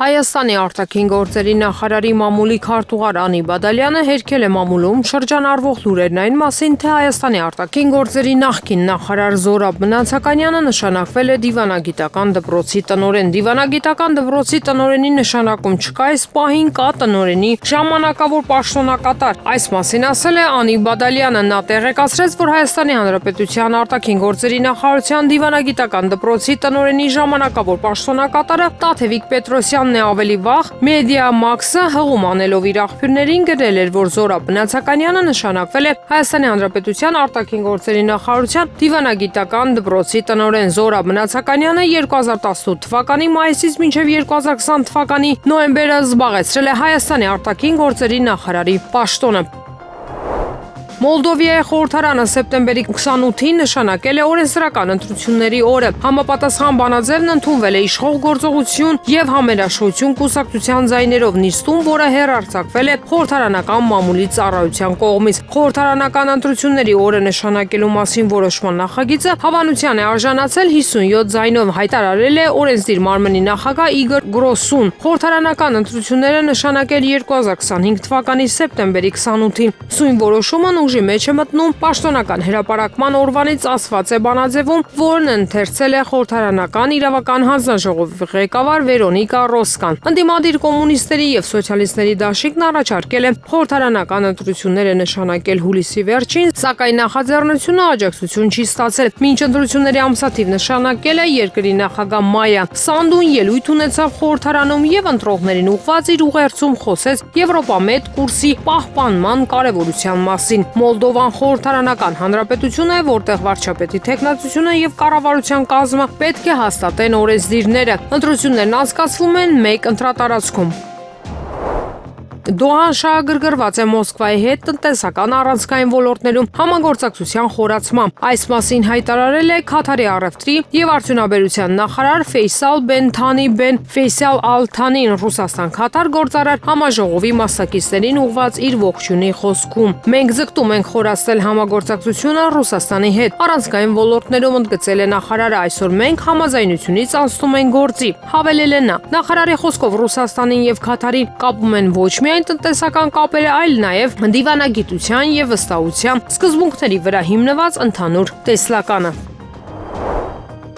Հայաստանի արտաքին գործերի նախարարի մամուլի քարտուղար Անի Բադալյանը հերքել է մամուլում շրջանառվող լուրերն այն մասին, թե Հայաստանի արտաքին գործերի նախկին նախարար Զորաբ Մնացականյանը նշանակվել է դիվանագիտական դպրոցի տնօրեն։ Դիվանագիտական դպրոցի տնօրենի նշանակում չկա, այս պահին կա տնօրենի ժամանակավոր պաշտոնակատար։ Այս մասին ասել է Անի Բադալյանը։ Նա տեղեկացրեց, որ Հայաստանի Հանրապետության արտաքին գործերի նախարարության դիվանագիտական դպրոցի տնօրենի ժամանակավոր պաշտոնակատարը Տաթևիկ Պետրոսյանն է ավելի վաղ Մեդիամաքսը հղում անելով իր աղբյուրներին գրել էր, որ Զորաբ Մնացականյանը նշանակվել է Հայաստանի Հանրապետության արտաքին գործերի նախարարության դիվանագիտական դպրոցի տնօրեն։ Զորաբ Մնացականյանը 2018 թվականի մայիսից մինչև 2020 թվականի նոյեմբերը զբաղեցրել է Հայաստանի արտաքին գործերի նախարարի պաշտոնը։ Մոլդովիայի խորհրդարանը սեպտեմբերի 28-ին նշանակել է օրենսդրական ընտրությունների օրը։ Համապատասխան բանաձևն ընդունվել է իշխող գործողություն եւ համերաշխություն կուսակցության ձայներով նիստում, որը հեռարձակվել է խորհրդարանական մամուլի ծառայության կողմից։ Խորհրդարանական ընտրությունների օրը նշանակելու մասին որոշման նախագիծը հավանության է արժանացել 57 ձայնով, հայտարարել է օրենսդիր մարմնի նախագահ Իգոր Գրոսուն։ Խորհրդարանական ընտրությունները նշանակել 2025 թվականի սեպտեմբերի 28-ին։ Սույն որոշումը ուժի մեջ է մտնում պաշտոնական հրապարակման օրվանից ասված է բանաձևում, որն ընթերցել է խորհրդարանական իրավական հանձնաժողովի ղեկավար Վերոնիկա Ռոսկան։ Ընդդիմադիր կոմունիստների եւ սոցիալիստների դաշինքն առաջարկել է խորհրդարանական ընտրությունները նշանակել հուլիսի վերջին, սակայն նախաձեռնությունը աջակցություն չի ստացել։ Մինչ ընտրությունների ամսաթիվ նշանակել է երկրի նախագահ Մայա Սանդուն ելույթ ունեցավ խորհրդարանում եւ ընտրողներին ուղղված իր ուղերձում խոսեց Եվրոպամետ կուրսի պահպանման կարեւորության մասին։ Մոլդովան խորհրդարանական հանրապետություն է, որտեղ վարչապետի թեկնածությունը եւ կառավարության կազմը պետք է հաստատեն օրենսդիրները։ Ընտրություններն անցկացվում են մեկ ընտրատարածքում։ Դոհան շահագրգռված է Մոսկվայի հետ տնտեսական առանցքային ոլորտներում համագործակցության խորացմամբ։ Այս մասին հայտարարել է Քաթարի առևտրի եւ արդյունաբերության նախարար Ֆեյսալ Բեն Ֆեյսալ Ալ-Թանին Ռուսաստան-Քաթար գործարար համաժողովի մասնակիցներին ուղված իր ողջունի խոսքում։ Մենք ձգտում ենք խորացնել համագործակցությունը Ռուսաստանի հետ առանցքային ոլորտներում, ընդգծել է նախարարը։ Այսօր մենք համաձայնությունից անցնում ենք գործի, հավելել է նա։ Նախարարի խոսքով Ռուսաստանին եւ Քաթարին կապում են ոչ միայն տնտեսական կապերը, այլ նաև դիվանագիտության եւ վստահության սկզբունքների վրա հիմնված ընդհանուր տեսլականը։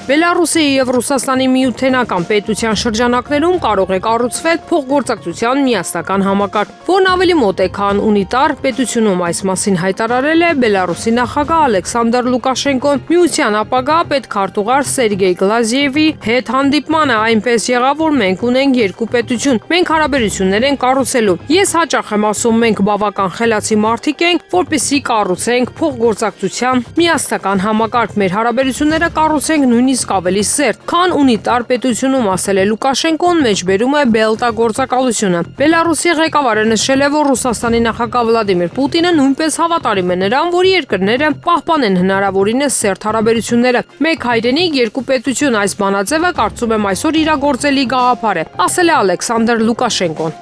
Բելարուսի եւ Ռուսաստանի միութենական պետության շրջանակներում կարող է կառուցվել փոխգործակցության միասնական համակարգ, որն ավելի մոտ է, քան ունիտար պետությունում։ Այս մասին հայտարարել է Բելարուսի նախագահ Ալեքսանդր Լուկաշենկոն միության ապագա պետքարտուղար Սերգեյ Գլազիևի հետ հանդիպմանը։ Այնպես եղավ, որ մենք ունենք երկու պետություն, մենք հարաբերություններ ենք կառուցելու։ Ես հաճախ եմ ասում, մենք բավական խելացի մարդիկ ենք, որպեսզի կառուցենք փոխգործակցության միասնական համակարգ։ Մեր հարաբերությունները կառուցենք նույնիսկ ավելի սերտ, քան ունիտար պետությունում, ասել է Լուկաշենկոն, մեջբերում է Բելտա գործակալությունը։ Բելարուսի ղեկավարը նշել է, որ Ռուսաստանի նախագահ Վլադիմիր Պուտինը նույնպես հավատարիմ է նրան, որ երկրները պահպանեն հնարավորինս սերտ հարաբերությունները։ Մեկ հայրենիք, երկու պետություն, այս բանաձևը կարծում եմ այսօր իրագործելի գաղափար է, ասել է Ալեքսանդր Լուկաշենկոն։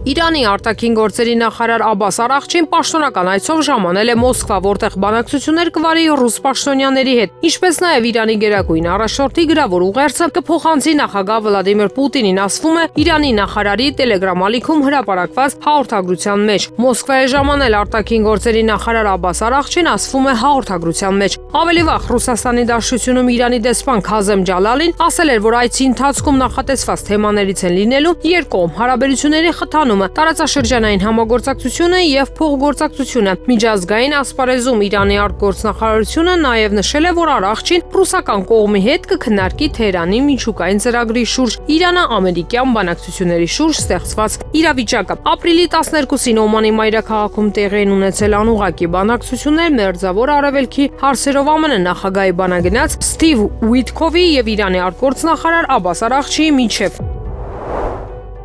Իրանի արտաքին գործերի նախարար Աբբաս Արաղչին պաշտոնական այցով ժամանել է Մոսկվա, որտեղ բանակցություններ կվարի ռուս պաշտոնյաների հետ, ինչպես նաև Իրանի գերագույն առաջնորդի գրավոր ուղերձը կփոխանցի նախագահ Վլադիմիր Պուտինին, ասվում է Իրանի նախարարի Telegram ալիքում հրապարակված հաղորդագրության մեջ։ Մոսկվայի ժամանել արտաքին գործերի նախարար Աբբաս Արաղչին, ասվում է հաղորդագրության մեջ։ Ավելի վաղ Ռուսաստանի Դաշնությունում Իրանի դեսպան Քազեմ Ջալալին ասել էր, որ այցի ընթացքում նախատեսված թեմաներից են լինելու երկկողմ հարաբերությունների խթանումը, տարածաշրջանային համագործակցությունը եւ փոխգործակցությունը։ Միջազգային ասպարեզում Իրանի արտգործնախարարությունը նաեւ նշել է, որ Արաղչին ռուսական կողմի հետ կքննարկի Թեհրանի միջուկային ծրագրի շուրջ Իրано-ամերիկյան բանակցությունների շուրջ ստեղծված իրավիճակը։ Ապրիլի 12-ին Օմանի մայրաքաղաքում տեղի են ունեցել անուղղակի բանակցություններ Մերձավոր Արևելքի հարցերով ԱՄՆ նախագահի բանագնաց Սթիվ Ուիթքովի եւ Իրանի արտգործնախարար Աբբաս Արաղչիի միջև։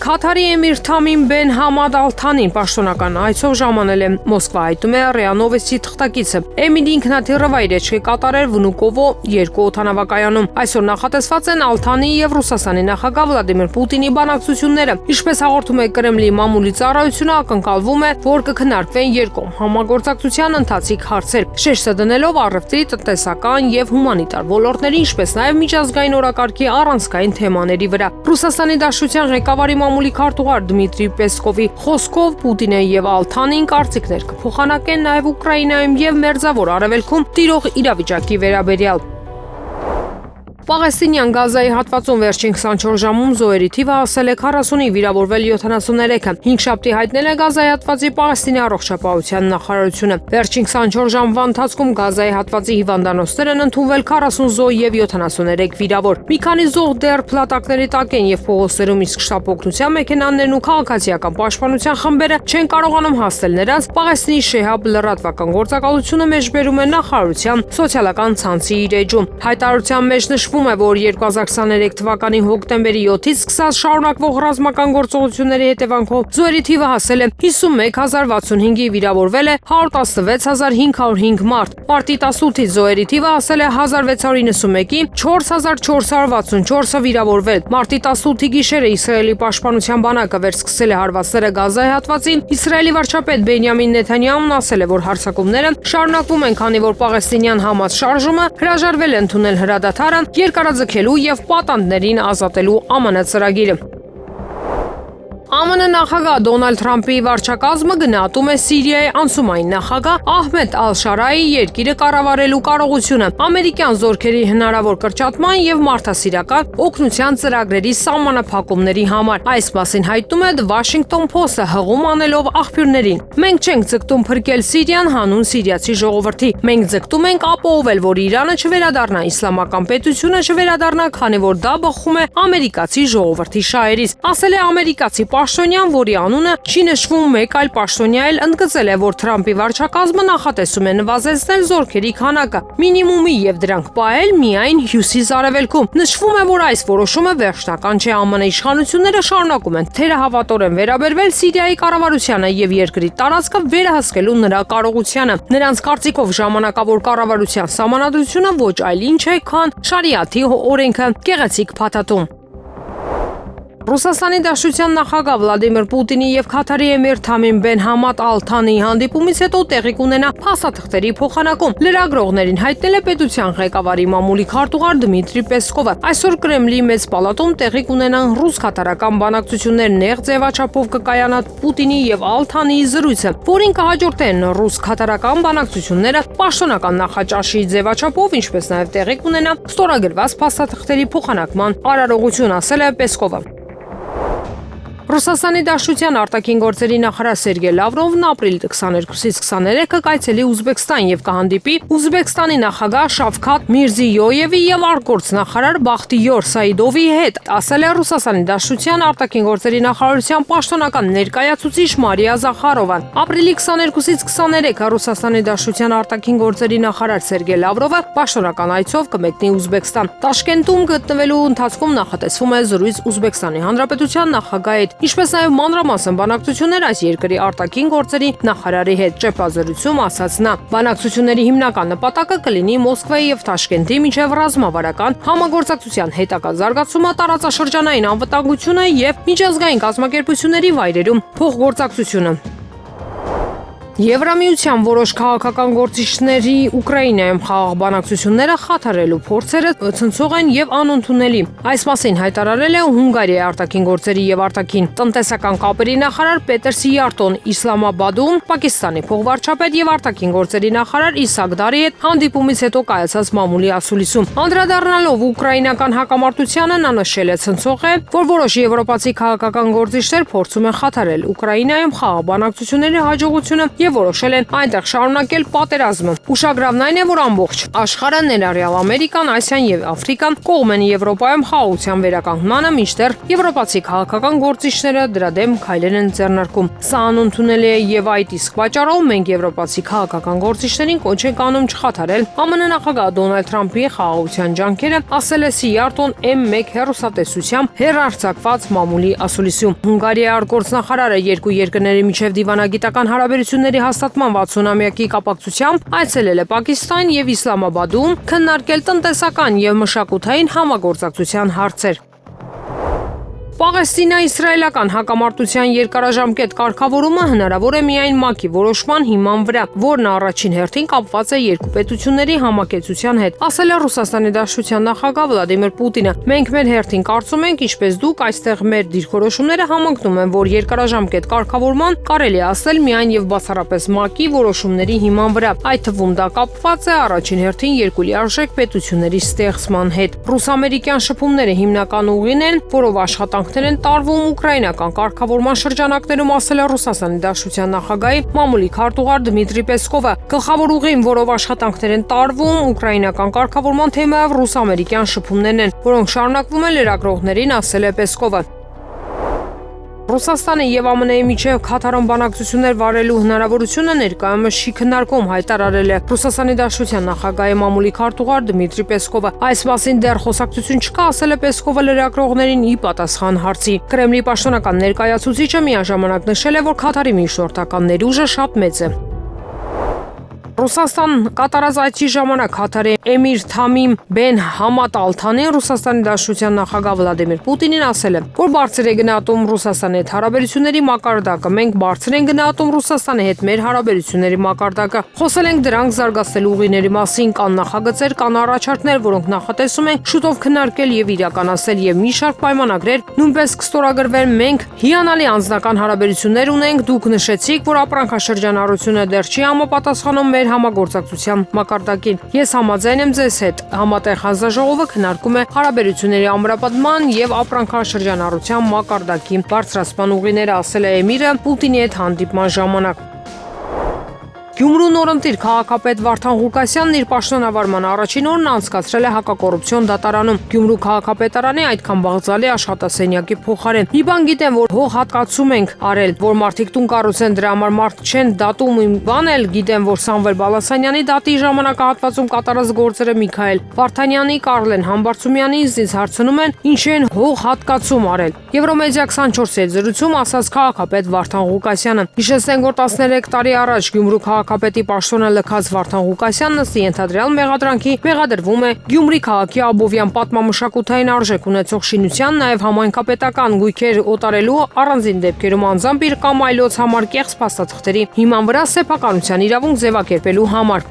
Քաթարի էմիր Թամիմ բեն Համադ Ալ Թանին պաշտոնական այցով ժամանել է Մոսկվա, հայտում է ՌԻԱ Նովեստի թղթակիցը։ Էմիրի ինքնաթիռը վայրեջք է կատարել Վնուկովո 2 օդանավակայանում։ Այսօր նախատեսված են Ալ Թանիի եւ Ռուսաստանի նախագահ Վլադիմիր Պուտինի բանակցությունները։ Ինչպես հաղորդում է Կրեմլի մամուլի ծառայությունը, ակնկալվում է, որ կքննարկվեն երկկողմ համագործակցության ընթացիկ հարցեր, շեշտը դնելով առևտրի, տնտեսական եւ հումանիտար ոլորտների, ինչպես նաեւ միջազգային օրակարգի առանցքային թեմաների վրա։ Ռուսաստանի Դաշնության ղեկավարի մամուլի քարտուղար Դմիտրի Պեսկովի խոսքով Պուտինը եւ Ալ Թանին կարծիքներ կփոխանակեն նաեւ Ուկրաինայում եւ Մերձավոր Արևելքում տիրող իրավիճակի վերաբերյալ։ Պաղեստինյան Գազայի հատվածում վերջին 24 ժամում զոհերի թիվը հասել է 40-ի, վիրավորվել 73-ը։ 5 շաբթի հայտնել է Գազայի հատվածի Պաղեստինի առողջապահության նախարարությունը։ Վերջին 24 ժամվա ընթացքում Գազայի հատվածի հիվանդանոցներ են ընդունվել 40 զոհ եւ 73 վիրավոր։ Մի քանի զոհ դեռ փլատակների տակ են եւ փողոցներում, իսկ շտապօգնության մեքենաներն ու քաղաքացիական պաշտպանության խմբերը չեն կարողանում հասնել նրանց։ Պաղեստինի Շեհաբ լրատվական գործակալությունը մեջբերում է նախարարության սոցիալական ցանցի իր էջում։ Հայտարարության մեջ նշվում է, որ 2023 թվականի հոկտեմբերի 7-ից սկսած շարունակվող ռազմական գործողությունների հետևանքով զոհերի թիվը հասել է 51065-ի, վիրավորվել է 116505 մարդ։ Մարտի 18-ից զոհերի թիվը հասել է 1691-ի, 4464-ը վիրավորվել։ Մարտի 18-ի գիշերը Իսրայելի պաշտպանության բանակը վերսկսել է հարվածները Գազայի հատվածին։ Իսրայելի վարչապետ Բենյամին Նեթանյահուն ասել է, որ հարձակումները շարունակվում են, քանի որ պաղեստինյան Համաս շարժումը հրաժարվել է ընդունել հրադադարը երկարաձգելու եւ պատանդներին ազատելու ԱՄՆ ծրագիրը։ ԱՄՆ նախագահ Դոնալդ Թրամփի վարչակազմը գնահատում է Սիրիայի անցումային նախագահ Ահմեդ Ալ-Շարայի երկիրը կառավարելու կարողությունը, ամերիկյան զորքերի հնարավոր կրճատման եւ մարդասիրական օգնության ծրագրերի սահմանափակումների համար։ Այս մասին հայտնում է The Washington Post-ը հղում անելով աղբյուրներին։ Մենք չենք ձգտում փրկել Սիրիան հանուն սիրիացի ժողովրդի։ Մենք ձգտում ենք ապահովել, որ Իրանը չվերադառնա իսլամական պետությունը, չվերադառնա, քանի որ դա բխում է ամերիկացի ժողովրդի շահերից, ասել է ամերիկացի պաշտոնյան, որի անունը չի նշվում, մեկ այլ պաշտոնյա էլ ընդգծել է, որ Թրամփի վարչակազմը նախատեսում է նվազեցնել զորքերի քանակը մինիմումի եւ դրանք պահել միայն հյուսիս-արևելքում։ Նշվում է, որ այս որոշումը վերջնական չէ, ԱՄՆ իշխանությունները շարունակում են թերահավատորեն վերաբերվել Սիրիայի կառավարությանը եւ երկրի տարածքը վերահսկելու նրա կարողությանը։ Նրանց կարծիքով ժամանակավոր կառավարության սահմանադրությունը ոչ այլ ինչ է, քան շարիաթի օրենքը, գեղեցիկ փաթաթում։ Ռուսաստանի Դաշնության նախագահ Վլադիմիր Պուտինի եւ Քաթարի էմիր Թամիմ բեն Համադ Ալ Թանիի հանդիպումից հետո տեղի կունենա փաստաթղթերի փոխանակում։ Լրագրողներին հայտնել է պետության ղեկավարի մամուլի քարտուղար Դմիտրի Պեսկովը։ Այսօր Կրեմլի մեծ պալատում տեղի կունենան ռուս-քաթարական բանակցություններ, նեղ ձևաչափով կկայանա Պուտինի եւ Ալ Թանիի զրույցը, որին կհաջորդեն ռուս-քաթարական բանակցությունները պաշտոնական նախաճաշի ձևաչափով, ինչպես նաեւ տեղի կունենա ստորագրված փաստաթղթերի փոխանակման արարողություն, ասել է Պեսկովը։ Ռուսաստանի Դաշնության արտաքին գործերի նախարար Սերգեյ Լավրովն ապրիլի 22-ից 23-ը կայցելի Ուզբեկստան եւ կհանդիպի Ուզբեկստանի նախագահ Շավքաթ Միրզիյոյևի եւ արտգործնախարար Բախտիյոր Սայիդովի հետ, ասել է Ռուսաստանի Դաշնության արտաքին գործերի նախարարության պաշտոնական ներկայացուցիչ Մարիա Զախարովան։ Ապրիլի 22-ից 23-ը Ռուսաստանի Դաշնության արտաքին գործերի նախարար Սերգեյ Լավրովը պաշտոնական այցով կմեկնի Ուզբեկստան։ Տաշկենտում գտնվելու ընթացքում նախատեսվում է զրույց Ուզբեկստանի Հանրապետության նախագահի հետ, ինչպես նաև մանրամասն բանակցություններ այս երկրի արտաքին գործերի նախարարի հետ, ճեպազրույցում ասաց նա։ Բանակցությունների հիմնական նպատակը կլինի Մոսկվայի եւ Տաշկենտի միջև ռազմավարական համագործակցության հետագա զարգացումը, տարածաշրջանային անվտանգությունը եւ միջազգային կազմակերպությունների վայրերում փոխգործակցությունը։ Եվրամիության որոշ քաղաքական գործիչների Ուկրաինայում խաղաղ բանակցությունները խաթարելու փորձերը ցնցող են եւ անընդունելի։ Այս մասին հայտարարել է Հունգարիայի արտաքին գործերի եւ արտաքին տնտեսական կապերի նախարար Պետեր Սիյարտոն Իսլամաբադում Պակիստանի փոխվարչապետ եւ արտաքին գործերի նախարար Իսակ Դարի հետ հանդիպումից հետո կայացած մամուլի ասուլիսում։ Անդրադառնալով ուկրաինական հակամարտությանը, նա նշել է ցնցող է, որ որոշ եվրոպացի քաղաքական գործիչներ փորձում են խաթարել Ուկրաինայում խաղաղ բանակցությունների հաջողությունը եւ որոշել են այնտեղ շարունակել պատերազմը։ Ուշագրավն այն է, որ ամբողջ աշխարհը, ներառյալ Ամերիկան, Ասիան եւ Աֆրիկան կողմ են Եվրոպայում խաղաղության վերականգնմանը, մինչդեռ եվրոպացի քաղաքական գործիչները դրա դեմ քայլեր են ձեռնարկում։ Սա անընդունել է եւ այդ իսկ պատճառով մենք եվրոպացի քաղաքական գործիչներին կոչ ենք անում չխաթարել ԱՄՆ նախագահ Դոնալդ Թրամփի խաղաղության ջանքերը, ասել է Սիարտոն M1 հեռուստատեսությամբ հեռարձակված մամուլի ասուլիսում։ Հունգարիայի արտգործնախարարը երկու երկրների միջև դիվանագիտական հարաբերությունների հաստատման 60-ամյակի կապակցությամբ այցելել է Պակիստան եւ Իսլամաբադում քննարկել տնտեսական եւ մշակութային համագործակցության հարցեր։ Պաղեստինա-իսրայելական հակամարտության երկարաժամկետ կարգավորումը հնարավոր է միայն ՄԱԿ-ի որոշման հիման վրա, որն առաջին հերթին կապված է երկու պետությունների համակեցության հետ, ասել է Ռուսաստանի Դաշնության նախագահ Վլադիմիր Պուտինը։ Մենք մեր հերթին կարծում ենք, ինչպես դուք, այստեղ մեր դիրքորոշումները համընկնում են, որ երկարաժամկետ կարգավորման կարելի է ասել միայն եւ բացառապես ՄԱԿ-ի որոշումների հիման վրա, այդ թվում դա կապված է առաջին հերթին երկու լիարժեք պետությունների ստեղծման հետ։ Ռուս-ամերիկյան շփումները հիմնական ուղին են, որով աշխատանք են տարվում ուկրաինական կարգավորման շրջանակներում, ասել է Ռուսաստանի Դաշնության նախագահի մամուլի քարտուղար Դմիտրի Պեսկովը։ Գլխավոր ուղին, որով աշխատանքներ են տարվում ուկրաինական կարգավորման թեմայով ռուս-ամերիկյան շփումներն են, որոնք շարունակվում են լրագրողներին, ասել է Պեսկովը։ Ռուսաստանը եւ ԱՄՆ-ի միջև Քաթարում բանակցություններ վարելու հնարավորությունը ներկայումս չի քննարկում, հայտարարել է Ռուսաստանի Դաշնության նախագահի մամուլի քարտուղար Դմիտրի Պեսկովը։ Այս մասին դեռ խոսակցություն չկա, ասել է Պեսկովը լրագրողներին ի պատասխան հարցի։ Կրեմլի պաշտոնական ներկայացուցիչը միաժամանակ նշել է, որ Քաթարի միջնորդական ներուժը շատ մեծ է։ Ռուսաստան կատարած այցի ժամանակ Քաթարի Էմիր Թամիմ Բեն Համադ Ալ-Թանին Ռուսաստանի Դաշնության նախագահ Վլադիմիր Պուտինին ասել է, որ բարձր է գնահատում Ռուսաստանի հետ հարաբերությունների մակարդակը։ Մենք բարձր ենք գնահատում Ռուսաստանի հետ մեր հարաբերությունների մակարդակը։ Խոսել ենք դրանք զարգացնելու ուղիների մասին, կան նախագծեր, կան առաջարկներ, որոնք նախատեսում ենք շուտով քննարկել եւ իրականացնել եւ մի շարք պայմանագրեր նույնպես կստորագրվեն։ Մենք հիանալի անձնական հարաբերություններ ունենք։ Դուք նշեցիք, որ ապրանքաշրջանառությունը դեռ չի համապատասխանում մեր համագործակցության մակարդակին։ Ես համաձայն եմ ձեզ հետ։ Համատեղ հանձնաժողովը քննարկում է հարաբերությունների ամրապնդման եւ ապրանքաշրջանառության մակարդակի բարձրացման ուղիները, ասել է Էմիրը Պուտինի հետ հանդիպման ժամանակ։ Գյումրու նորընտիր քաղաքապետ Վարդան Ղուկասյանն իր պաշտոնավարման առաջին օրն անցկացրել է հակակոռուպցիոն դատարանում։ Գյումրու քաղաքապետարանի այդքան բաղձալի աշխատասենյակի փոխարեն։ Մի բան գիտեմ, որ հող հատկացում ենք արել, որ մարդիկ տուն կառուցեն, դրա համար մարդ չեն դատում։ Իմ բան էլ գիտեմ, որ Սամվել Բալասանյանի դատի ժամանակահատվածում կատարած գործերը Միքայել Վարդանյանի, Կարլեն Համբարձումյանի ինձ հարցնում են, ինչ են հող հատկացում արել։ Եվրոմեդիա 24-ի հետ զրույցում ասաց քաղաքապետ Վարդան Ղուկասյանը։ Հիշեցնենք, որ 13 տարի առաջ Գյումրու քաղաքապետի պաշտոնը լքած Վարդան Ղուկասյանն ըստ ենթադրյալ մեղադրանքի մեղադրվում է Գյումրի քաղաքի Աբովյան պատմամշակութային արժեք ունեցող շինության, նաև համայնքապետական գույքեր օտարելու առանձին դեպքերում անձամբ իր կամ այլոց համար կեղծ փաստաթղթերի հիման վրա սեփականության իրավունք ձևակերպելու համար։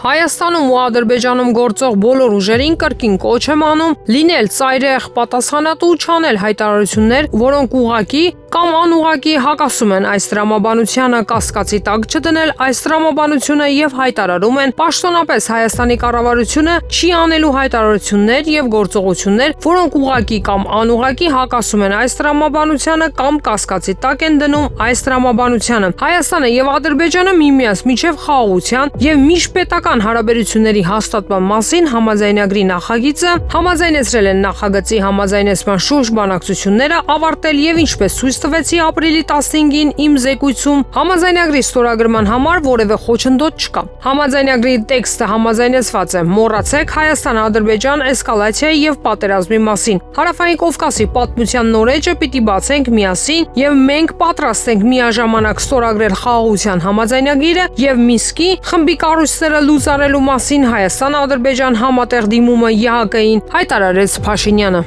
Հայաստանում ու Ադրբեջանում գործող բոլոր ուժերին կրկին կոչ եմ անում լինել ծայրեղ, պատասխանատու, չանել հայտարարություններ, որոնք ուղղակի կամ անուղղակի հակասում են այս տրամաբանությանը, կասկածի տակ չդնել այս տրամաբանությունը եւ հայտարարում են պաշտոնապես Հայաստանի կառավարությունը չի անելու հայտարարություններ եւ գործողություններ, որոնք ուղղակի կամ անուղղակի հակասում են այս տրամաբանությանը կամ կասկածի տակ են դնում այս տրամաբանությանը։ Հայաստանը եւ Ադրբեջանը միմյանց միջև խաղաղության եւ միջպետական հարաբերությունների հաստատման մասին համաձայնագրի նախագիծը համաձայնեցրել են նախագծի համաձայնեցման շուրջ բանակցությունները ավարտել եւ ինչպես ցույց տվեցի ապրիլի 15-ին իմ զեկույցում համաձայնագրի ստորագրման համար որևէ խոչընդոտ չկա։ Համաձայնագրի տեքստը համաձայնեցված է։ Մոռացեք Հայաստան-Ադրբեջան էսկալացիայի եւ պատերազմի մասին։ Հարավային Կովկասի պատմության նորեջը պիտի բացենք միասին եւ մենք պատրաստ ենք միաժամանակ ստորագրել խաղաղության համաձայնագիրը եւ Մինսկի խմբի կառույցները լուծարելու մասին Հայաստան-Ադրբեջան համատեղ դիմումը ԵԱՀԿ-ին, հայտարարեց Փաշինյանը։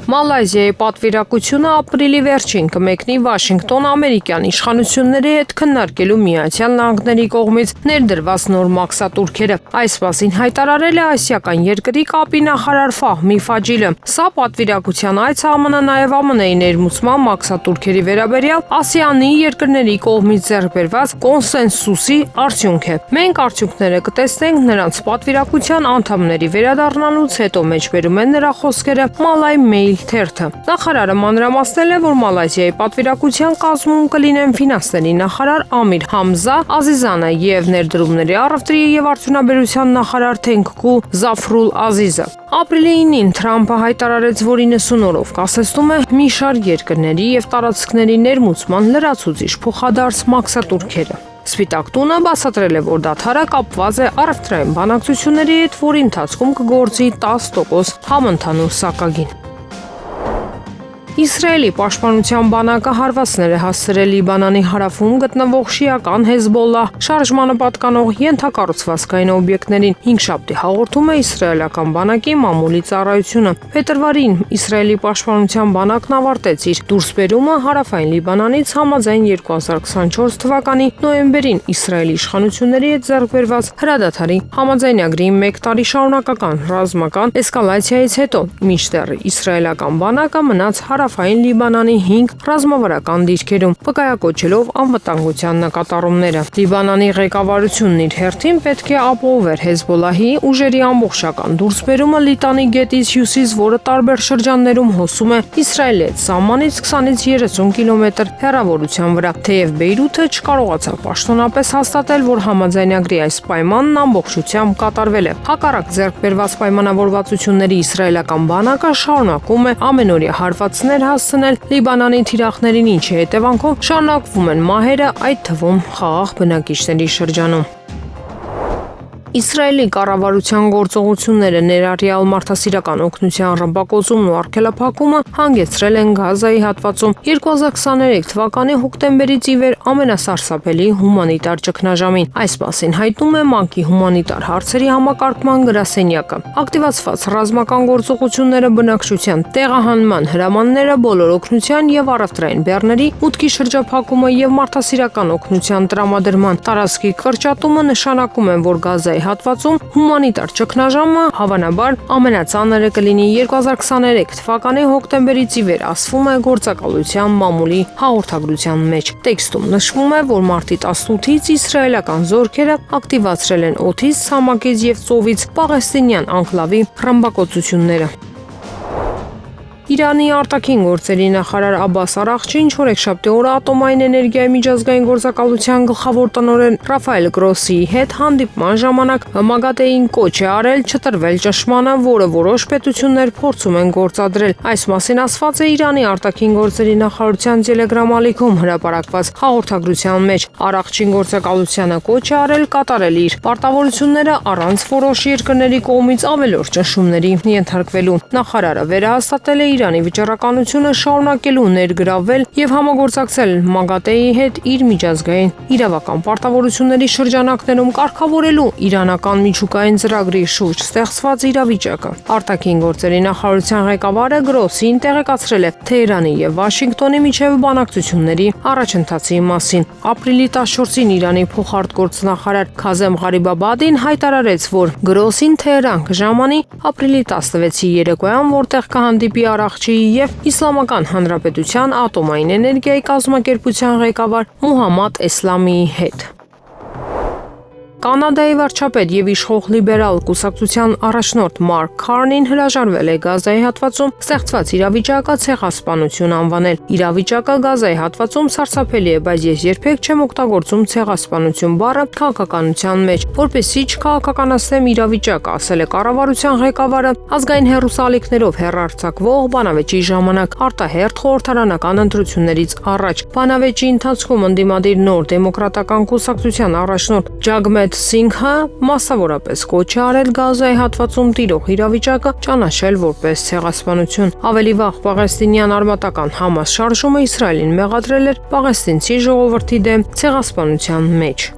Մալայզիայի պատվիրակությունը ապրիլի վերջին կմեկնի Վաշինգտոն ամերիկյան իշխանությունների հետ քննարկելու Միացյալ Նահանգների կողմից ներդրված նոր մաքսատուրքերը։ Այս մասին հայտարարել է ասիական երկրի կապի նախարար Ֆահմի Ֆաջիլը։ Սա պատվիրակության այց ԱՄՆ նաև ԱՄՆ-ի ներմուծման մաքսատուրքերի վերաբերյալ ASEAN-ի երկրների կողմից ձեռքբերված կոնսենսուսի արդյունք է։ Մենք արդյունքները կտեսնենք նրանց պատվիրակության անդամների վերադառնալուց հետո, մեջբերում են նրա խոսքերը Malay Mail թերթը։ Նախարարը մանրամասնել է, որ Մալայզիայի պատվիրակության կազմում կլինեն ֆինանսների նախարար Ամիր Համզա Ազիզանը եւ ներդրումների առևտրի եւ արդյունաբերության նախարար Թենգկու Զաֆրուլ Ազիզը։ Ապրիլի 9-ին Թրամփը հայտարարեց, որ 90 օրով կասեցնում է մի շարք երկրների եւ տարածքների ներմուծման լրացուցիչ փոխադարձ մաքսատուրքերը։ Սպիտակ տունը բացատրել է, որ դադարը կապված է առևտրային բանակցությունների հետ, որի ընթացքում կգործի 10% համընդհանուր սակագին։ Իսրայելի պաշտպանության բանակը հարվածներ է հասցրել Լիբանանի հարավում գտնվող շիական Հեզբոլլահ շարժմանը պատկանող ենթակառուցվածքային օբյեկտներին։ Հինգշաբթի հաղորդում է իսրայելական բանակի մամուլի ծառայությունը։ Փետրվարին Իսրայելի պաշտպանության բանակն ավարտեց իր դուրսբերումը հարավային Լիբանանից համաձայն 2024 թվականի նոյեմբերին Իսրայելի իշխանությունների հետ ձեռք բերված հրադադարի համաձայնագրի 1 տարի շարունակական ռազմական էսկալացիայից հետո, մինչդեռ իսրայելական բանակը մնաց հարավային Լիբանանի 5 ռազմավարական դիրքերում, վկայակոչելով անվտանգության նկատառումները։ Լիբանանի ղեկավարությունն իր հերթին պետք է ապահովեր Հեզբոլլահի ուժերի ամբողջական դուրսբերումը Լիտանի գետից հյուսիս, որը տարբեր շրջաններում հոսում է Իսրայելի հետ սահմանից 20-ից 30 կիլոմետր հեռավորության վրա, թեև Բեյրութը չկարողացավ պաշտոնապես հաստատել, որ համաձայնագրի այս պայմանն ամբողջությամբ կատարվել է։ Հակառակ ձեռք բերված պայմանավորվածությունների իսրայելական բանակը շարունակում է ամենօրյա հարվածներ հասցնել Լիբանանի թիրախներին, ինչի հետևանքով շարունակվում են մահերը, այդ թվում խաղաղ բնակիչների շրջանում։ Իսրայելի կառավարության գործողությունները ներառյալ մարդասիրական օգնության ռմբակոծումն ու արգելափակումը հանգեցրել են Գազայի հատվածում 2023 թվականի հոկտեմբերից ի վեր ամենասարսափելի հումանիտար ճգնաժամին։ Այս մասին հայտնում է ՄԱԿ-ի հումանիտար հարցերի համակարգման գրասենյակը։ Ակտիվացված ռազմական գործողությունները բնակչության տեղահանման հրամանները, բոլոր օգնության եւ առևտրային բեռների մուտքի շրջափակումը եւ մարդասիրական օգնության տրամադրման տարածքի կրճատումը նշանակում են, որ Գազայի հատվածում հումանիտար ճգնաժամը հավանաբար ամենածանրը կլինի 2023 թվականի հոկտեմբերից ի վեր, ասվում է գործակալության մամուլի հաղորդագրության մեջ։ Տեքստում նշվում է, որ մարտի 18-ից իսրայելական զորքերը ակտիվացրել են օդից, ցամաքից եւ ծովից պաղեստինյան անկլավի ռմբակոծությունները։ Իրանի արտաքին գործերի նախարար Աբբաս Արաղչին չորեքշաբթի օրը ատոմային էներգիայի միջազգային գործակալության գլխավոր տնօրեն Ռաֆայել Գրոսիի հետ հանդիպման ժամանակ ՄԱԳԱՏԵ-ին կոչ է արել չտրվել ճնշմանը, որը որոշ պետություններ փորձում են գործադրել։ Այս մասին ասված է Իրանի արտաքին գործերի նախարարության Telegram-ալիքում հրապարակված հաղորդագրության մեջ։ Արաղչին գործակալությանը կոչ է արել կատարել իր պարտավորությունները առանց որոշ երկրների կողմից ավելորդ ճնշումների ենթարկվելու։ Նախարարը վերահաստատել է Իրանի վճռականությունը շարունակելու ներգրավել եւ համագործակցել ՄԱԳԱՏԵ-ի հետ իր միջազգային իրավական պարտավորությունների շրջանակներում կարգավորելու իրանական միջուկային ծրագրի շուրջ ստեղծված իրավիճակը։ Արտաքին գործերի նախարարության ղեկավարը Գրոսին տեղեկացրել է Թեհրանի եւ Վաշինգտոնի միջև բանակցությունների առաջընթացի մասին։ Ապրիլի 14-ին Իրանի փոխարտգործնախարար Քազեմ Ղարիբաբադին հայտարարեց, որ Գրոսին Թեհրան կժամանի ապրիլի 16-ի երեկոյան, որտեղ կհանդիպի Արաղչիի եւ Իսլամական Հանրապետության ատոմային էներգիայի կազմակերպության ղեկավար Մուհամմադ Էսլամիի հետ։ Կանադայի վարչապետ եւ իշխող լիբերալ կուսակցության առաջնորդ Մարկ Քարնին հրաժարվել է Գազայի հատվածում ստեղծված իրավիճակը ցեղասպանություն անվանել։ Իրավիճակը Գազայի հատվածում սարսափելի է, բայց ես երբեք չեմ օգտագործում ցեղասպանություն բառը քաղաքականության մեջ, որպեսզի չքաղաքականացնեմ իրավիճակը, ասել է կառավարության ղեկավարը ազգային հեռուստալիքներով հեռարձակվող բանավեճի ժամանակ արտահերթ խորհրդարանական ընտրություններից առաջ։ Բանավեճի ընթացքում ընդդիմադիր նոր դեմոկրատական կուսակցության առաջնորդ Ջագմեդ Սինգհը մասսավորապես կոչ է արել Գազայի հատվածում տիրող իրավիճակը ճանաչել որպես ցեղասպանություն։ Ավելի վաղ պաղեստինյան արմատական Համաս շարժումը Իսրայելին մեղադրել էր պաղեստինցի ժողովրդի դեմ ցեղասպանության մեջ։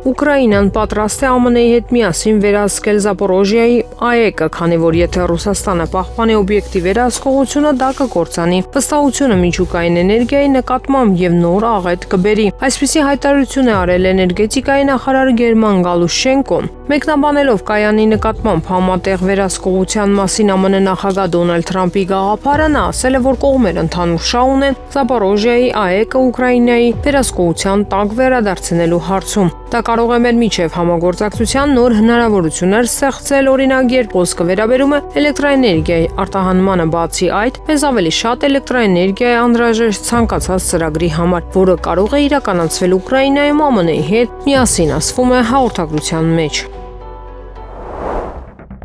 Ուկրաինան պատրաստ է ԱՄՆ-ի հետ միասին վերահսկել Զապորոժիայի ԱԵԿ-ը, քանի որ եթե Ռուսաստանը պահպանի օբյեկտի վերահսկողությունը, դա կկործանի վստահությունը միջուկային էներգիայի նկատմամբ եւ նոր աղետ կբերի։ Այսպիսի հայտարարություն է արել էներգետիկայի նախարար Գերման Գալուշենկոն։ Մեկնաբանելով կայանի նկատմամբ համատեղ վերահսկողության մասին ԱՄՆ նախագահ Դոնալդ Թրամփի գաղափարը, նա ասել է, որ կողմերը ընդհանուր շահ ունեն Զապորոժիայի ԱԵԿ-ը Ուկրաինայի վերահսկողության տակ վերադարձնելու հարցում։ Դա կարող է մեր միջև համագործակցության նոր հնարավորություններ ստեղծել, օրինակ, երբ խոսքը վերաբերում է էլեկտրաէներգիայի արտահանմանը, բացի այդ, մեզ ավելի շատ էլեկտրաէներգիա է անհրաժեշտ ցանկացած ծրագրի համար, որը կարող է իրականացվել Ուկրաինայում ԱՄՆ-ի հետ միասին, ասվում է հաղորդագրության մեջ։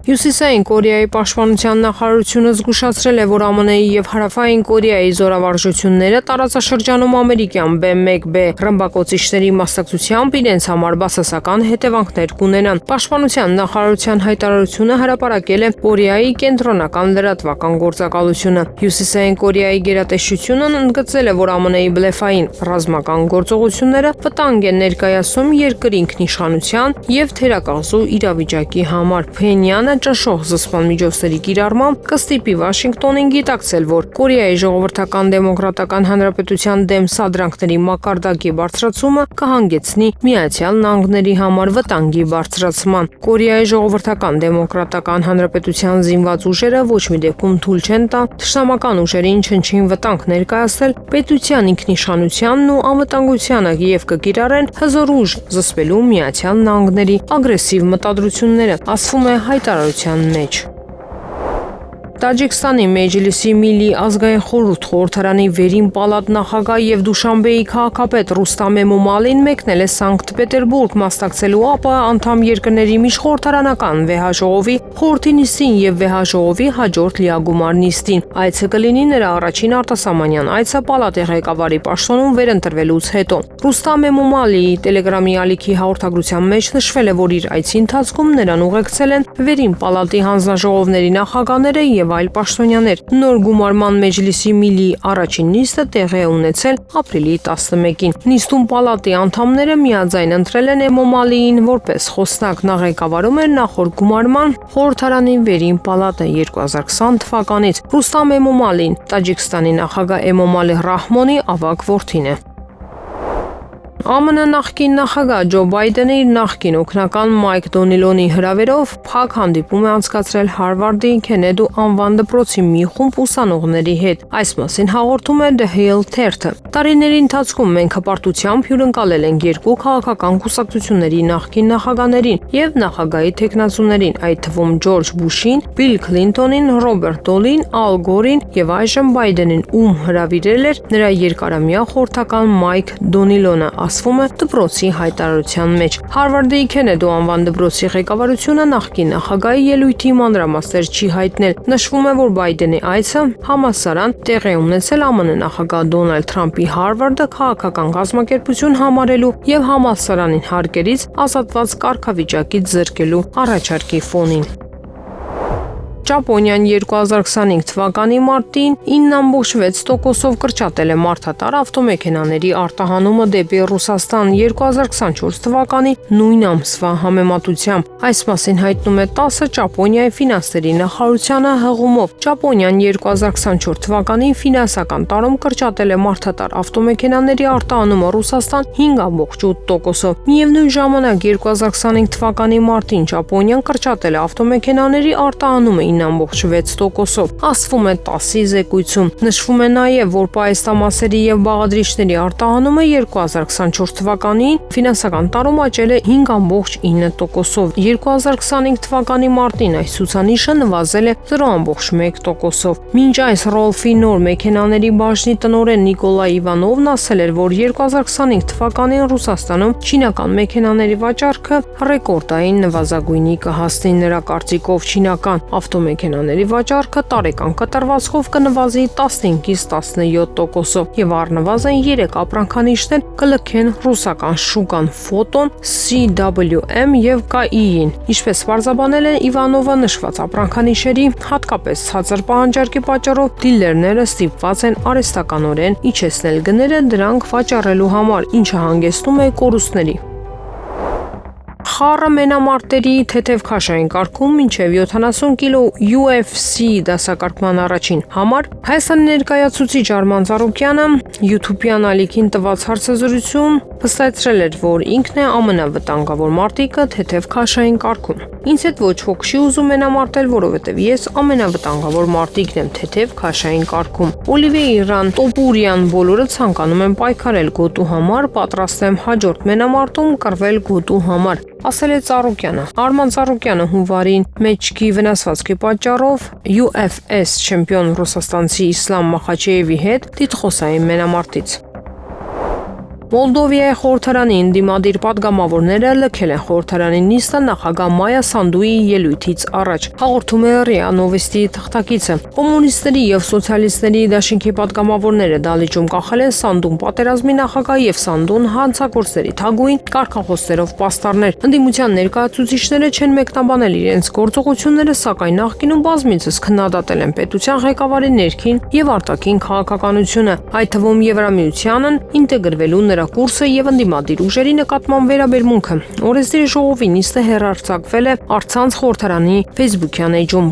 Հյուսիսային Կորեայի պաշտպանության նախարարությունը զգուշացրել է, որ ԱՄՆ-ի եւ Հարավային Կորեայի զորավարժությունները տարածաշրջանում ամերիկյան B-1B ռմբակոծիչների մասնակցությամբ իրենց համար բացասական հետևանքներ կունենան։ Պաշտպանության նախարարության հայտարարությունը հրապարակել է Կորեայի կենտրոնական լրատվական գործակալությունը։ Հյուսիսային Կորեայի գերատեսչությունն ընդգծել է, որ ԱՄՆ-ի բլեֆային ռազմական գործողությունները վտանգ են ներկայացնում երկրի ինքնիշխանության եւ թերակղզու իրավիճակի համար։ Փենյանը ճնշող զսպման միջոցների կիրառմամբ կստիպի Վաշինգտոնին գիտակցել, որ Կորեայի Ժողովրդական Դեմոկրատական Հանրապետության դեմ սադրանքների մակարդակի բարձրացումը կհանգեցնի Միացյալ Նահանգների համար վտանգի բարձրացման։ Կորեայի Ժողովրդական Դեմոկրատական Հանրապետության զինված ուժերը ոչ մի դեպքում թույլ չեն տա թշնամական ուժերին չնչին վտանգ ներկայացնել պետության ինքնիշխանությանն ու անվտանգությանը եւ կկիրառեն հզոր ուժ զսպելու Միացյալ Նահանգների ագրեսիվ մտադրությունները, ասվում է հայտարարության մեջ։ Տաջիկստանի Մեջլիսի Միլի ազգային խորհրդարանի վերին պալատ նախագահ եւ Դուշանբեի քաղաքապետ Ռուստամ Էմոմալին մեկնել է Սանկտ Պետերբուրգ մասնակցելու ԱՊՀ անդամ երկրների միջխորհրդարանական վեհաժողովի խորհրդի նիստին եւ վեհաժողովի հաջորդ լիագումար նիստին։ Այցը կլինի նրա առաջին արտասահմանյան այցը պալատի ղեկավարի պաշտոնում վերընտրվելուց հետո։ Ռուստամ Էմոմալիի Տելեգրամի ալիքի հաղորդագրության մեջ նշվել է, որ իր այցի ընթացքում նրան ուղեկցել են վերին պալատի հանձնաժողովների նախագահները եւ այլ պաշտոնյաներ։ Նոր գումարման Մեջլիսի Միլի առաջին նիստը տեղի է ունեցել ապրիլի 11-ին։ Նիստում պալատի անդամները միաձայն ընտրել են Էմոմալիին որպես խոսնակ։ Նա ղեկավարում էր նախորդ գումարման խորհրդարանի վերին պալատը 2020 թվականից։ Ռուստամ Էմոմալին Տաջիկստանի նախագահ Էմոմալի Ռահմոնի ավագ որդին է։ ԱՄՆ նախկին նախագահ Ջո Բայդենը իր նախկին օգնական Մայք Դոնիլոնի հրավերով փակ հանդիպում է անցկացրել Հարվարդի Քենեդու անվան դպրոցի մի խումբ ուսանողների հետ։ Այս մասին հաղորդում է The Hill թերթը։ Տարիների ընթացքում մենք հպարտությամբ հյուրընկալել ենք երկու քաղաքական կուսակցությունների նախկին նախագահներին եւ նախագահի թեկնածուներին, այդ թվում Ջորջ Բուշին, Բիլ Քլինտոնին, Ռոբերտ Դոլին, Ալ Գորին եւ այժմ Բայդենին, ում հրավիրել էր նրա երկարամյա խորհրդական Մայք Դոնիլոնը, ասվում է դպրոցի հայտարարության մեջ։ Հարվարդի Քենեդու անվան դպրոցի ղեկավարությունը նախկին նախագահի ելույթի մանրամասներ չի հայտնել։ Նշվում է, որ Բայդենի այցը համալսարան տեղի է ունեցել ԱՄՆ նախագահ Դոնալդ Թրամփի Հարվարդը քաղաքական կազմակերպություն համարելու եւ համալսարանին հարկերից ազատված կարգավիճակից զրկելու առաջարկի ֆոնին։ Ճապոնիան 2025 թվականի մարտին 9.6%-ով կրճատել է մարդատար ավտոմեքենաների արտահանումը դեպի Ռուսաստան 2024 թվականի նույն ամսվա համեմատությամբ։ Այս մասին հայտնում է ՏԱՍՍ Ճապոնիայի ֆինանսների նախարարությանը հղումով։ Ճապոնիան 2024 թվականի ֆինանսական տարում կրճատել է մարդատար ավտոմեքենաների արտահանումը Ռուսաստան 5.8%-ով։ Միևնույն ժամանակ 2025 թվականի մարտին Ճապոնիան կրճատել է ավտոմեքենաների արտահանումը 9.6%-ով, ասվում է ՏԱՍՍ-ի զեկույցում։ Նշվում է նաև, որ պահեստամասերի եւ բաղադրիչների արտահանումը 2024 թվականին ֆինանսական տարում աճել է 5.9%-ով։ 2025 թվականի մարտին այս ցուցանիշը նվազել է 0.1%-ով։ Մինչ այս Rolls-ի նոր մեքենաների բաժնի տնօրեն Նիկոլայ Իվանովն ասել էր, որ 2025 թվականին Ռուսաստանում չինական մեքենաների վաճառքը ռեկորդային նվազագույնի կհասնի։ Նրա կարծիքով չինական ավտոմեքենաների վաճառքը տարեկան կտրվածքով կնվազի 15-ից 17%-ով եւ առնվազն 3 ապրանքանիշներ կլքեն ռուսական շուկան՝ Ֆոտոն, CWM եւ KI-ին։ Ինչպես պարզաբանել է Իվանովը, նշված ապրանքանիշերի հատկապես ցածր պահանջարկի պատճառով դիլերները ստիպված են արհեստականորեն իջեցնել գները դրանք վաճառելու համար, ինչը հանգեցնում է կորուստների։ խառը մենամարտերի թեթև քաշային կարգում մինչև 70 կիլո UFC դասակարգման առաջին համար Հայաստանի ներկայացուցիչ Արման Ծառուկյանը YouTube-յան ալիքին տված հարցազրույցում վստահեցրել էր, որ ինքն է ամենավտանգավոր մարտիկը թեթև քաշային կարգում։ Ինձ հետ ոչ ոք չի ուզում մենամարտել, որովհետև ես ամենավտանգավոր մարտիկն եմ թեթև քաշային կարգում։ Օլիվիե Իրան Տոպուրյան բոլորը ցանկանում են պայքարել գոտու համար, պատրաստ եմ հաջորդ մենամարտում կռվել գոտու համար, ասել է Ծառուկյանը։ Արման Ծառուկյանը հունվարին մեջքի վնասվածքի պատճառով UFS չեմպիոն ռուսաստանցի Իսլամ Մախաչեևի հետ տիտղոսային մենամարտից։ Մոլդովիայի խորհրդարանի ընդդիմադիր պատգամավորները լքել են խորհրդարանի նիստը նախագահ Մայա Սանդուի ելույթից առաջ։ Հաղորդում է ՌԻԱ Նովեստի թղթակիցը։ Կոմունիստների եւ սոցիալիստների դաշինքի պատգամավորները դալիճում կախել են Սանդուն պատերազմի նախագահ եւ Սանդուն հանցագործների թագուհին կարգախոսներով պաստառներ։ Ընդդիմության ներկայացուցիչները չեն մեկնաբանել իրենց գործողությունները, սակայն նախկինում բազմիցս քննադատել են պետության ղեկավարի ներքին եւ արտաքին քաղաքականությունը, այդ թվում Եվրամիությանն ինտեգրվելու նրա կուրսը եւ ընդդիմադիր ուժերի նկատմամբ վերաբերմունքը։ Օրենսդիր ժողովի նիստը հեռարձակվել է առցանց խորհրդարանի Facebook-յան էջում։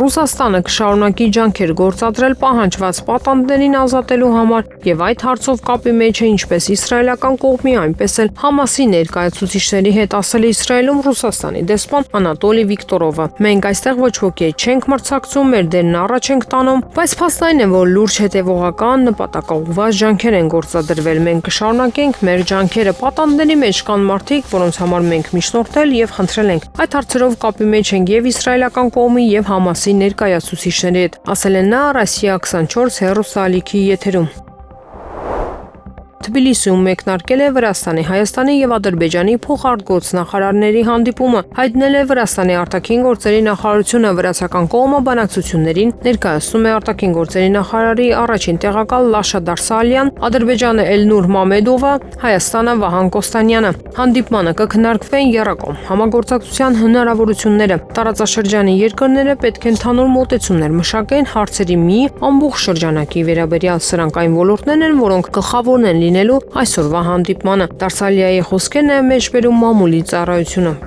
Ռուսաստանը կշարունակի ջանքեր գործադրել պահանջված պատանդներին ազատելու համար եւ այդ հարցով կապի մեջ է ինչպես իսրայելական կողմի, այնպես էլ Համասի ներկայացուցիչների հետ, ասել է Իսրայելում Ռուսաստանի դեսպան Անատոլի Վիկտորովը։ Մենք այստեղ ոչ ոքի չենք մրցակցում, մեր դերն առաջ ենք տանում, բայց փաստային է, որ լուրջ հետևողական նպատակաուղղված ջանքեր են գործադրվել։ Մենք կշարունակենք մեր ջանքերը։ Պատանդների մեջ կան մարդիկ, որոնց համար մենք միջնորդել եւ խնդրել ենք։ Այդ հարցերով կապի մեջ ենք եւ իսրայելական կողմի եւ Համասի ներկայացուցիչների հետ, ասել է նա Ռասիա 24 հեռուստաալիքի եթերում։ Թբիլիսիում մեկնարկել է Վրաստանի, Հայաստանի եւ Ադրբեջանի փոխարտգործնախարարների հանդիպումը, հայտնել է Վրաստանի արտաքին գործերի նախարարությունը, վրացական կողմը բանակցություններին ներկայացնում է արտաքին գործերի նախարարի առաջին տեղակալ Լաշա Դարսալյան, Ադրբեջանը Էլնուր Մամեդովը, Հայաստանը Վահան Կոստանյանը։ Հանդիպմանը կքննարկվեն եռակողմ համագործակցության հնարավորությունները։ Տարածաշրջանի երկրները պետք է ընդհանուր մոտեցումներ մշակեն հարցերի մի ամբողջ շրջանակի վերաբերյալ, սրանք այն ոլորտներն են, որոնք գլխավորն են լինելու այսօրվա հանդիպմանը։ Դարսալյայի խոսքերն է մեջբերում մամուլի ծառայությունը։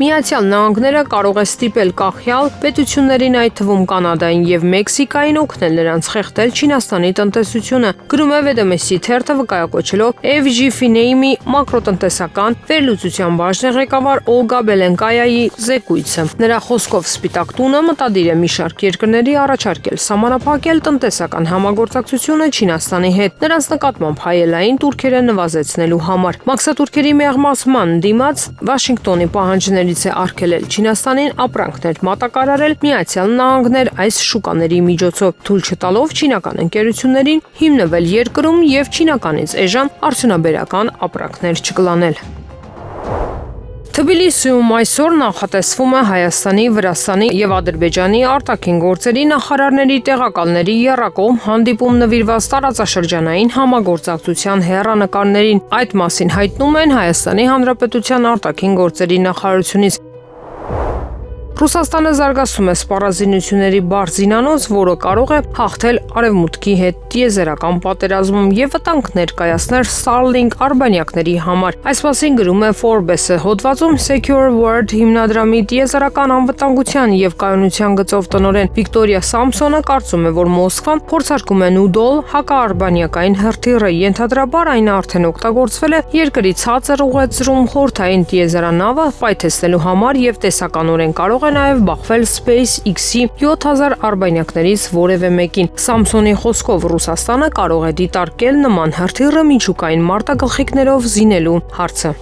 Միացյալ Նահանգները կարող է ստիպել կախյալ պետություններին, այդ թվում Կանադային եւ Մեքսիկային, օգնել նրանց խեղդել Չինաստանի տնտեսությունը, գրում է Վեդոմեսի թերթը, վկայակոչելով FG Finame մակրոտնտեսական վերլուծության բաժնի ղեկավար Օլգա Բելենկայայի զեկույցը։ Նրա խոսքով Սպիտակ տունը մտադիր է մի շարք երկրների առաջարկել սահմանափակել տնտեսական համագործակցությունը Չինաստանի հետ, նրանց նկատմամբ հայելային տուրքերը նվազեցնելու համար։ Մաքսատուրքերի մեղմացման դիմաց Վաշինգտոնի պահանջների է արգելել Չինաստանին ապրանքներ մատակարարել Միացյալ Նահանգներ այս շուկաների միջոցով, թույլ չտալով չինական ընկերություններին հիմնվել երկրում եւ չինականից էժան արդյունաբերական ապրանքներ չկլանել։ Թբիլիսիում այսօր նախատեսվում է Հայաստանի, Վրաստանի եւ Ադրբեջանի արտաքին գործերի նախարարների տեղակալների եռակողմ հանդիպում նվիրված տարածաշրջանային համագործակցության հեռանկարներին։ Այդ մասին հայտնում են Հայաստանի Հանրապետության արտաքին գործերի նախարարությունից։ Ռուսաստանը զարգացում է սպառազինությունների բարձինանոց, որը կարող է հաղթել արևմուտքի հետ տիեզերական պատերազմում եւ վտանգ ներկայացնել Starlink արբանյակների համար։ Այս մասին գրում է Forbes-ը հոդվածում Secure World հիմնադրամի տիեզերական անվտանգության եւ կայունության գծով տնօրեն Վիկտորիա Սամսոնը կարծում է, որ Մոսկվան փորձարկում է նուդոլ հակաարբանյակային հրթիռը, ենթադրաբար այն արդեն օգտագործվել է երկրի ցածր ուղեծրում խորհրդային տիեզերանավը պայթեցնելու համար եւ տեսականորեն կարող նաև բախվել SpaceX-ի 7000 արբանյակներից որևէ մեկին։ Սամսոնի խոսքով Ռուսաստանը կարող է դիտարկել նման հրթիռը միջուկային մարտագլխիկներով զինելու հարցը։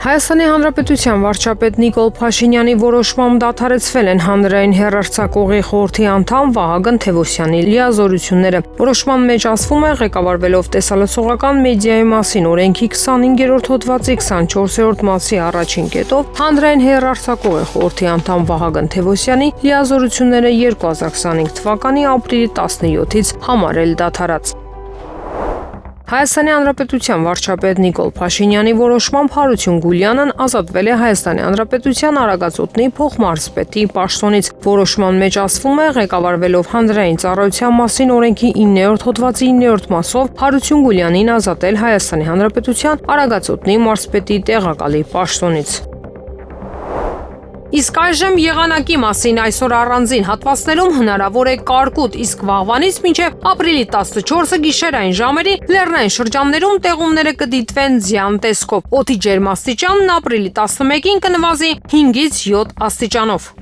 Հայաստանի Հանրապետության վարչապետ Նիկոլ Փաշինյանի որոշմամբ դադարեցվել են հանրային հեռարձակողի խորհրդի անդամ Վահագն Թևոսյանի լիազորությունները։ Որոշման մեջ ասվում է, ղեկավարվելով տեսալսողական մեդիայի մասին օրենքի 25-րդ հոդվածի 24-րդ մասի առաջին կետով, հանրային հեռարձակողի խորհրդի անդամ Վահագն Թևոսյանի լիազորությունները 2025 թվականի ապրիլի 17-ից համարել դադարած։ Հայաստանի Հանրապետության վարչապետ Նիկոլ Փաշինյանի որոշմամբ Հարություն Գուլյանն ազատվել է Հայաստանի Հանրապետության Արագածոտնի փոխմարզպետի պաշտոնից։ Որոշման մեջ ասվում է, ղեկավարվելով հանրային ծառայության մասին օրենքի 9-րդ հոդվածի 9-րդ մասով Հարություն Գուլյանին ազատել Հայաստանի Հանրապետության Արագածոտնի մարզպետի տեղակալի պաշտոնից։ Իսկ այժմ եղանակի մասին այսօր առանձին հատվածներում հնարավոր է կարկուտ, իսկ վաղվանից մինչև ապրիլի 14-ը գիշերային ժամերի լեռնային շրջաններում տեղումները կդիտվեն ձյան տեսքով։ Օդի ջերմաստիճանն ապրիլի 11-ին կնվազի 5-ից 7 աստիճանով։